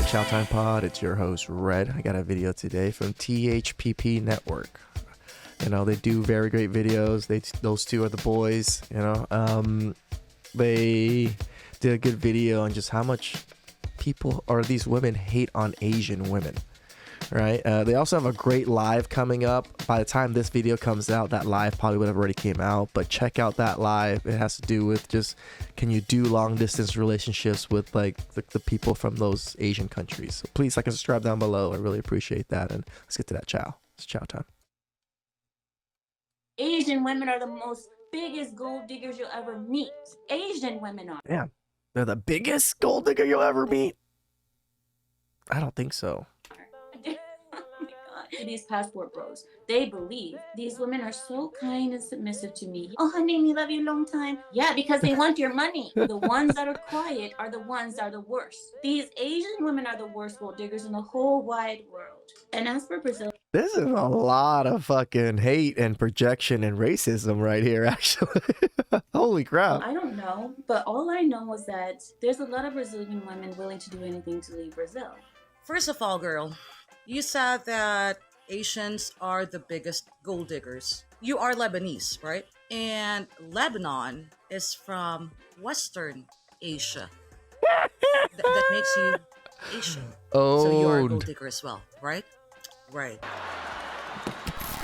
TheChowTimePod. It's your host, Red. I got a video today from THPPNetwork. You know, they do very great videos. Those two are the boys, you know. They did a good video on just how much people or these women hate on Asian women, right? They also have a great live coming up. By the time this video comes out, that live probably would have already came out, but check out that live. It has to do with just, can you do long distance relationships with like the people from those Asian countries? So please like and subscribe down below. I really appreciate that. And let's get to that chow. It's chow time. Asian women are the most biggest gold diggers you'll ever meet. Asian women are. Yeah, they're the biggest gold digger you'll ever meet. I don't think so. Oh my God. These passport bros, they believe these women are so kind and submissive to me. Oh, honey, we love you long time. Yeah, because they want your money. The ones that are quiet are the ones that are the worst. These Asian women are the worst gold diggers in the whole wide world. And as for Brazil, This is a lot of fucking hate and projection and racism right here, actually. Holy crap. I don't know, but all I know is that there's a lot of Brazilian women willing to do anything to leave Brazil. First of all, girl, you said that Asians are the biggest gold diggers. You are Lebanese, right? And Lebanon is from Western Asia. That makes you Asian. So you are a gold digger as well, right? Right.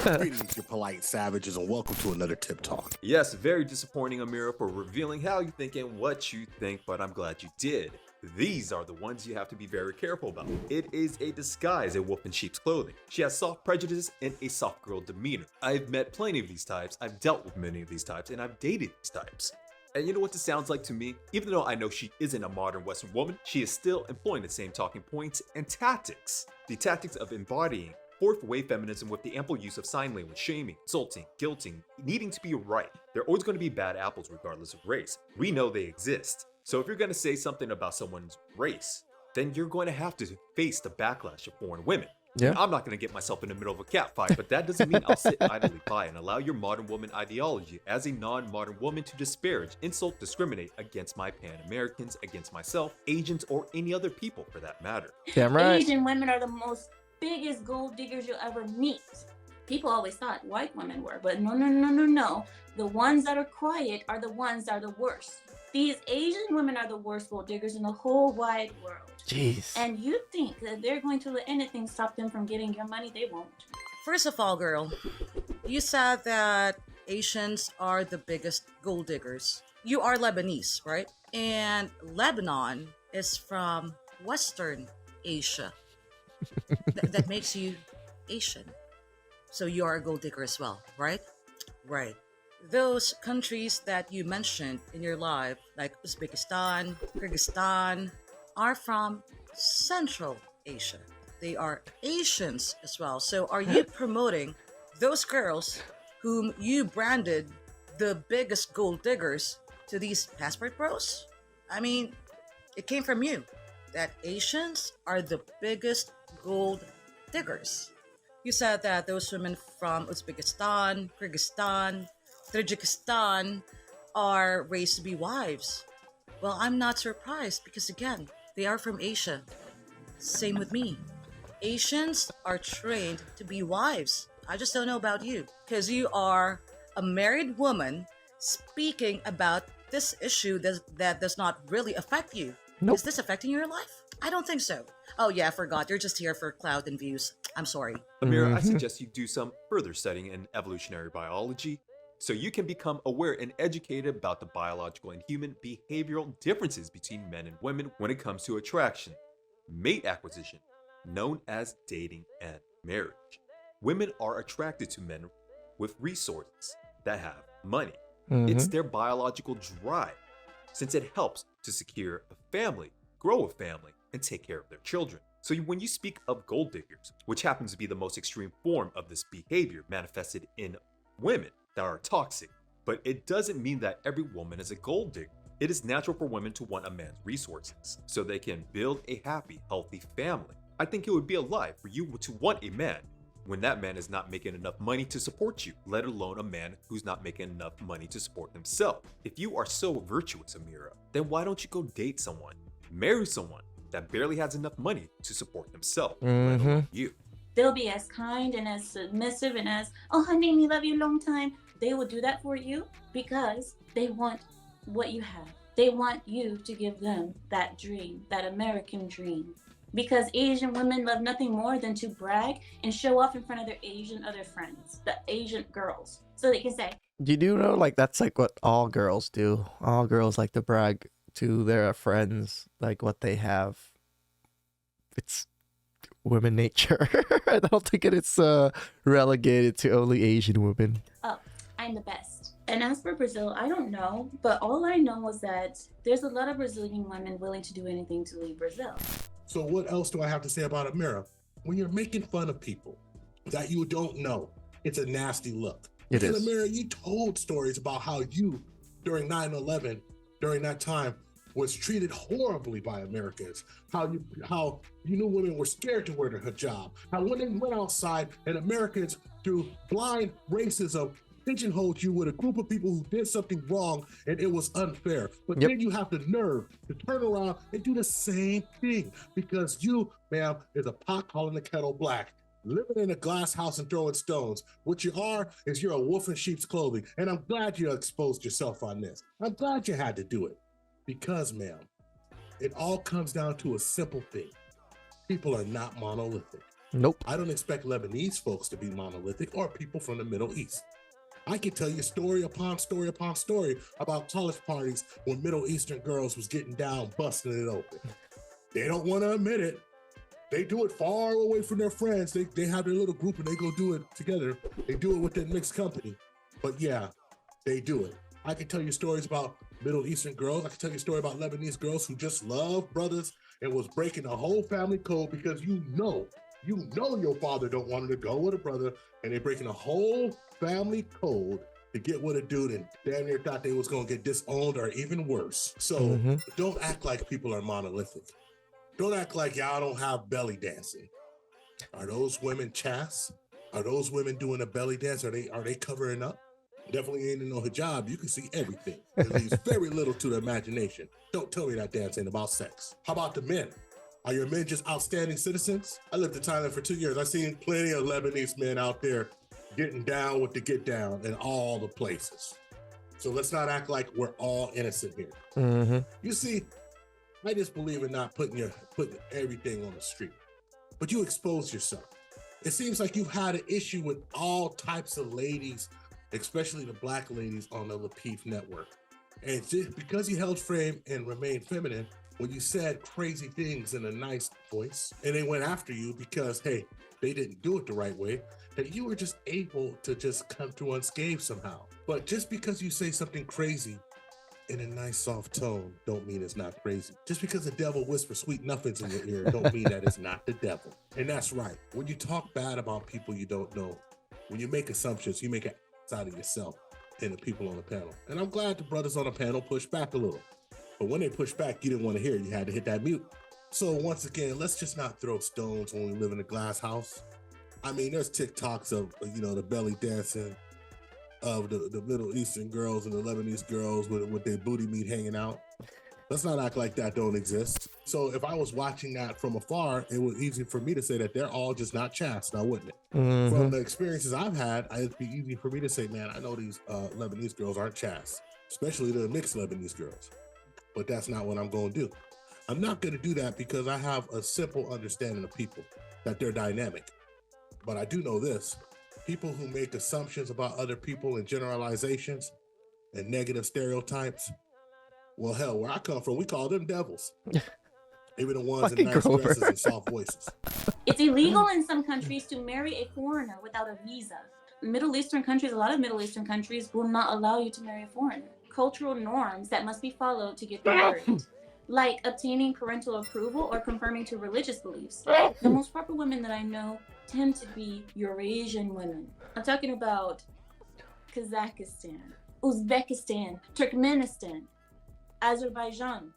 Greetings, you polite savages, and welcome to another Tip Talk. Yes, very disappointing, Amira, for revealing how you think and what you think, but I'm glad you did. These are the ones you have to be very careful about. It is a disguise, a wolf in sheep's clothing. She has soft prejudices and a soft girl demeanor. I've met plenty of these types, I've dealt with many of these types, and I've dated these types. And you know what this sounds like to me? Even though I know she isn't a modern Western woman, she is still employing the same talking points and tactics. The tactics of embodying fourth wave feminism with the ample use of sign language, shaming, insulting, guilting, needing to be right. They're always going to be bad apples regardless of race. We know they exist. So if you're going to say something about someone's race, then you're going to have to face the backlash of foreign women. Yeah. And I'm not going to get myself in the middle of a cat fight, but that doesn't mean I'll sit idly by and allow your modern woman ideology as a non-modern woman to disparage, insult, discriminate against my Pan-Americans, against myself, Asians, or any other people for that matter. Damn right. Asian women are the most biggest gold diggers you'll ever meet. People always thought white women were, but no. The ones that are quiet are the ones that are the worst. These Asian women are the worst gold diggers in the whole wide world. Jeez. And you think that they're going to let anything stop them from getting your money? They won't. First of all, girl, you said that Asians are the biggest gold diggers. You are Lebanese, right? And Lebanon is from Western Asia. That makes you Asian. So you are a gold digger as well, right? Right. Those countries that you mentioned in your live, like Uzbekistan, Kyrgyzstan, are from Central Asia. They are Asians as well. So are you promoting those girls whom you branded the biggest gold diggers to these passport bros? I mean, it came from you that Asians are the biggest gold diggers. You said that those women from Uzbekistan, Kyrgyzstan, Tajikistan are raised to be wives. Well, I'm not surprised because again, they are from Asia. Same with me. Asians are trained to be wives. I just don't know about you because you are a married woman speaking about this issue that does not really affect you. Nope. Is this affecting your life? I don't think so. Oh yeah, I forgot. You're just here for clout and views. I'm sorry. Amira, I suggest you do some further studying in evolutionary biology so you can become aware and educated about the biological and human behavioral differences between men and women when it comes to attraction, mate acquisition, known as dating and marriage. Women are attracted to men with resources that have money. It's their biological drive, since it helps to secure a family, grow a family, and take care of their children. So when you speak of gold diggers, which happens to be the most extreme form of this behavior manifested in women that are toxic, but it doesn't mean that every woman is a gold digger. It is natural for women to want a man's resources so they can build a happy, healthy family. I think it would be a lie for you to want a man when that man is not making enough money to support you, let alone a man who's not making enough money to support himself. If you are so virtuous, Amira, then why don't you go date someone, marry someone, that barely has enough money to support himself, let Mm-hmm. alone you. They'll be as kind and as submissive and as, oh, honey, we love you long time. They will do that for you because they want what you have. They want you to give them that dream, that American dream. Because Asian women love nothing more than to brag and show off in front of their Asian other friends, the Asian girls. So they can say, You do know, like, that's like what all girls do. All girls like to brag to their friends, like what they have. It's women nature. I don't think it's relegated to only Asian women. oh, I'm the best. And as for Brazil, I don't know, but all I know is that there's a lot of Brazilian women willing to do anything to leave Brazil. So what else do I have to say about Amira? When you're making fun of people that you don't know, it's a nasty look. It And is. Amira, you told stories about how you, during 9/11, during that time, was treated horribly by Americans. How you knew women were scared to wear the hijab. How when they went outside and Americans, through blind racism, pigeonholed you with a group of people who did something wrong and it was unfair. But Yep. then you have the nerve to turn around and do the same thing because you, ma'am, is a pot calling the kettle black, living in a glass house and throwing stones. What you are is you're a wolf in sheep's clothing. And I'm glad you exposed yourself on this. I'm glad you had to do it because, ma'am, it all comes down to a simple thing. People are not monolithic. Nope. I don't expect Lebanese folks to be monolithic or people from the Middle East. I can tell you story upon story upon story about college parties when Middle Eastern girls was getting down, busting it open. They don't want to admit it. They do it far away from their friends. They have their little group and they go do it together. They do it with their mixed company. But yeah, they do it. I can tell you stories about Middle Eastern girls. I can tell you a story about Lebanese girls who just love brothers and was breaking the whole family code because you know your father don't want her to go with a brother, and they're breaking a whole family code to get with a dude and damn near thought they was gonna get disowned or even worse. So Mhm. don't act like people are monolithic. Don't act like y'all don't have belly dancing. Are those women chaste? Are those women doing a belly dance? Are they covering up? Definitely ain't in no hijab. You can see everything. It leaves very little to the imagination. Don't tell me that dance ain't about sex. How about the men? Are your men just outstanding citizens? I lived in Thailand for 2 years. I've seen plenty of Lebanese men out there getting down with the get down in all the places. So let's not act like we're all innocent here. Mm-hmm. You see, I just believe in not putting everything on the street, but you expose yourself. It seems like you've had an issue with all types of ladies, especially the black ladies on the THPPNetwork. And just because you held frame and remained feminine, when you said crazy things in a nice voice, and they went after you because, hey, they didn't do it the right way, that you were just able to just come through unscathed somehow. But just because you say something crazy in a nice soft tone, don't mean it's not crazy. Just because the devil whispers sweet nothings in your ear, don't mean that it's not the devil. And that's right. When you talk bad about people you don't know, when you make assumptions, you make an ass out of yourself and the people on the panel. And I'm glad the brothers on the panel pushed back a little. But when they pushed back, you didn't want to hear it. You had to hit that mute. So once again, let's just not throw stones when we live in a glass house. I mean, there's TikToks of, the belly dancing of the Middle Eastern girls and the Lebanese girls with their booty meat hanging out. Let's not act like that don't exist. So if I was watching that from afar, it was easy for me to say that they're all just not chaste, now wouldn't it? Mm-hmm. From the experiences I've had, it'd be easy for me to say, man, I know these Lebanese girls aren't chaste, especially the mixed Lebanese girls. But that's not what I'm going to do. I'm not going to do that because I have a simple understanding of people, that they're dynamic. But I do know this. People who make assumptions about other people and generalizations and negative stereotypes, well, hell, where I come from, we call them devils. Even the ones in Fucking nice Grover. dresses and soft voices. It's illegal in some countries to marry a foreigner without a visa. Middle Eastern countries, a lot of Middle Eastern countries will not allow you to marry a foreigner. Cultural norms that must be followed to get married, like obtaining parental approval or conforming to religious beliefs. The most proper women that I know tend to be Eurasian women. I'm talking about Kazakhstan, Uzbekistan, Turkmenistan, Azerbaijan.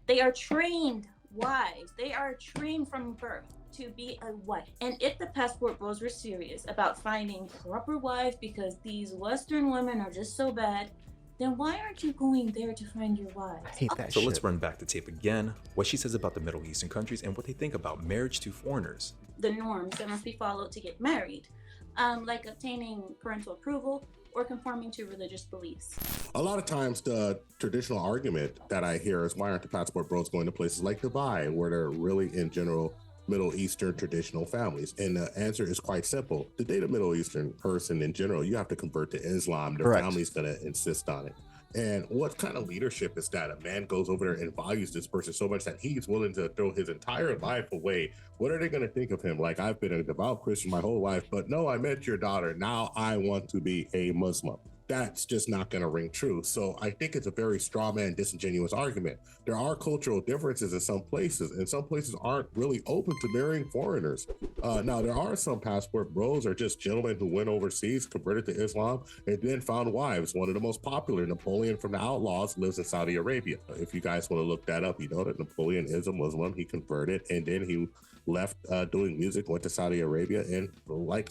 They are trained wives. They are trained from birth to be a wife. And if the passport bros were serious about finding proper wives because these Western women are just so bad, then why aren't you going there to find your wives? I hate that So shit. let's run back the tape again, what she says about the Middle Eastern countries and what they think about marriage to foreigners. The norms that must be followed to get married, like obtaining parental approval or conforming to religious beliefs. A lot of times the traditional argument that I hear is, why aren't the passport bros going to places like Dubai, where they're really, in general, Middle Eastern traditional families? And the answer is quite simple. To date a Middle Eastern person in general, you have to convert to Islam. Their Correct. family's going to insist on it. And what kind of leadership is that? A man goes over there and values this person so much that he's willing to throw his entire life away. What are they going to think of him? Like, I've been a devout Christian my whole life, but no, I met your daughter. Now I want to be a Muslim. That's just not going to ring true. So I think it's a very straw man, disingenuous argument. There are cultural differences in some places, and some places aren't really open to marrying foreigners. Now, there are some passport bros or just gentlemen who went overseas, converted to Islam, and then found wives. One of the most popular, Napoleon from the Outlaws, lives in Saudi Arabia. If you guys want to look that up, you know that Napoleon is a Muslim. He converted, and then he left doing music, went to Saudi Arabia, and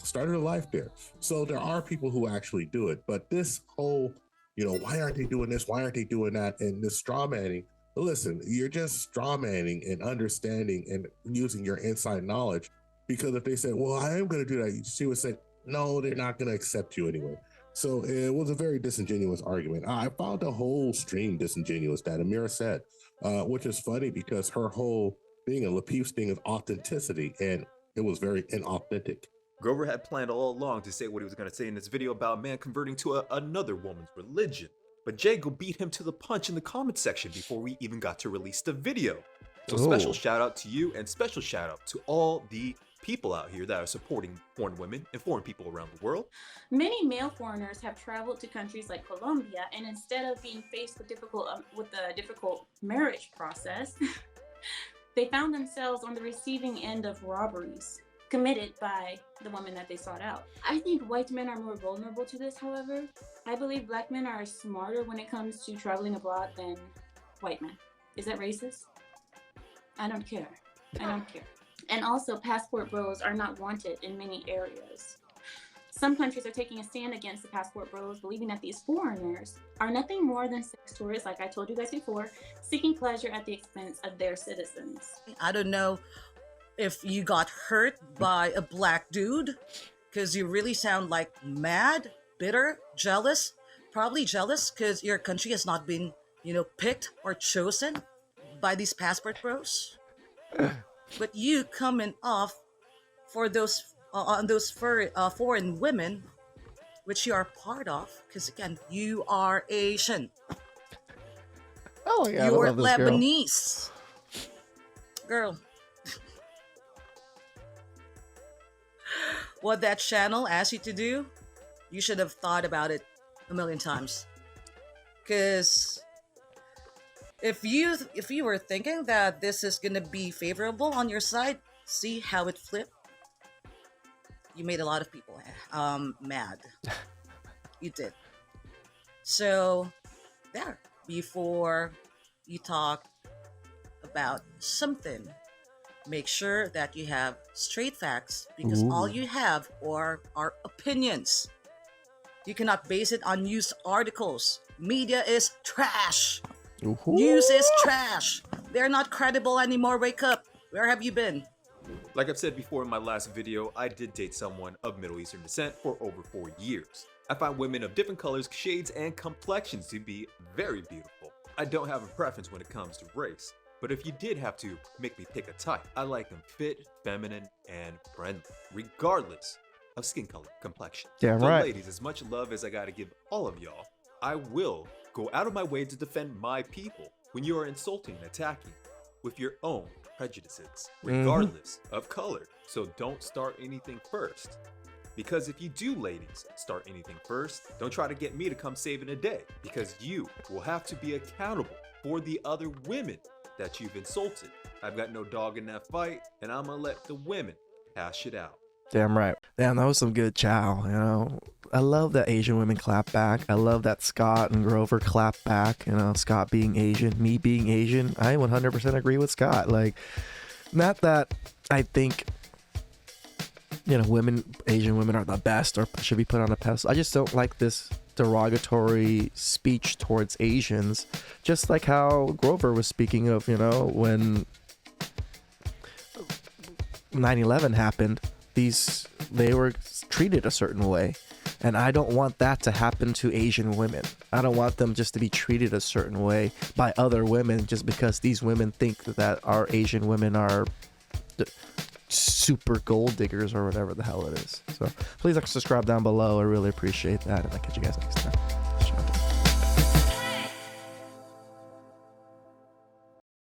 started a life there. So there are people who actually do it. But this whole, why aren't they doing this? Why aren't they doing that? And this straw manning, listen, you're just straw manning and understanding and using your inside knowledge. Because if they said, well, I am going to do that, she would say, no, they're not going to accept you anyway. So it was a very disingenuous argument. I found the whole stream disingenuous that Amira said, which is funny because her whole thing, and Lapeef's thing, is authenticity, and it was very inauthentic. Grover had planned all along to say what he was going to say in this video about a man converting to another woman's religion. But Jago beat him to the punch in the comment section before we even got to release the video. So special shout out to you, and special shout out to all the people out here that are supporting foreign women and foreign people around the world. Many male foreigners have traveled to countries like Colombia, and instead of being faced with a difficult marriage process, they found themselves on the receiving end of robberies committed by the woman that they sought out. I think white men are more vulnerable to this, however. I believe black men are smarter when it comes to traveling abroad than white men. Is that racist? I don't care. I don't care. And also, passport bros are not wanted in many areas. Some countries are taking a stand against the passport bros, believing that these foreigners are nothing more than sex tourists, like I told you guys before, seeking pleasure at the expense of their citizens. I don't know if you got hurt by a black dude, because you really sound like mad, bitter, jealous, probably jealous because your country has not been, picked or chosen by these passport bros. But you coming off for those on those foreign women, which you are part of, because again, you are Asian. Oh yeah, You're I love this Lebanese. Girl. What that channel asked you to do, you should have thought about it a million times. Because if you were thinking that this is gonna be favorable on your side, see how it flipped. You made a lot of people mad. You did. So there, before you talk about something, make sure that you have straight facts, because all you have are opinions. You cannot base it on news articles. Media is trash. News is trash. They're not credible anymore. Wake up. Where have you been? Like I've said before in my last video, I did date someone of Middle Eastern descent for over 4 years. I find women of different colors, shades, and complexions to be very beautiful. I don't have a preference when it comes to race, but if you did have to make me pick a type, I like them fit, feminine, and friendly, regardless of skin color, complexion. Damn So right. ladies, as much love as I gotta give all of y'all, I will go out of my way to defend my people when you are insulting and attacking with your own prejudices, regardless of color. So don't start anything first. Because if you do, ladies, start anything first, don't try to get me to come saving a day, because you will have to be accountable for the other women that you've insulted. I've got no dog in that fight, and I'm gonna let the women hash it out. Damn right. Damn, that was some good chow, I love that Asian women clap back. I love that Scott and Grover clap back, Scott being Asian, me being Asian. I 100% agree with Scott. Like, not that I think, Asian women are the best or should be put on a pedestal. I just don't like this derogatory speech towards Asians, just like how Grover was speaking of, when 9/11 happened, they were treated a certain way. And I don't want that to happen to Asian women. I don't want them just to be treated a certain way by other women just because these women think that our Asian women are super gold diggers or whatever the hell it is. So please like, subscribe down below. I really appreciate that. And I'll catch you guys next time.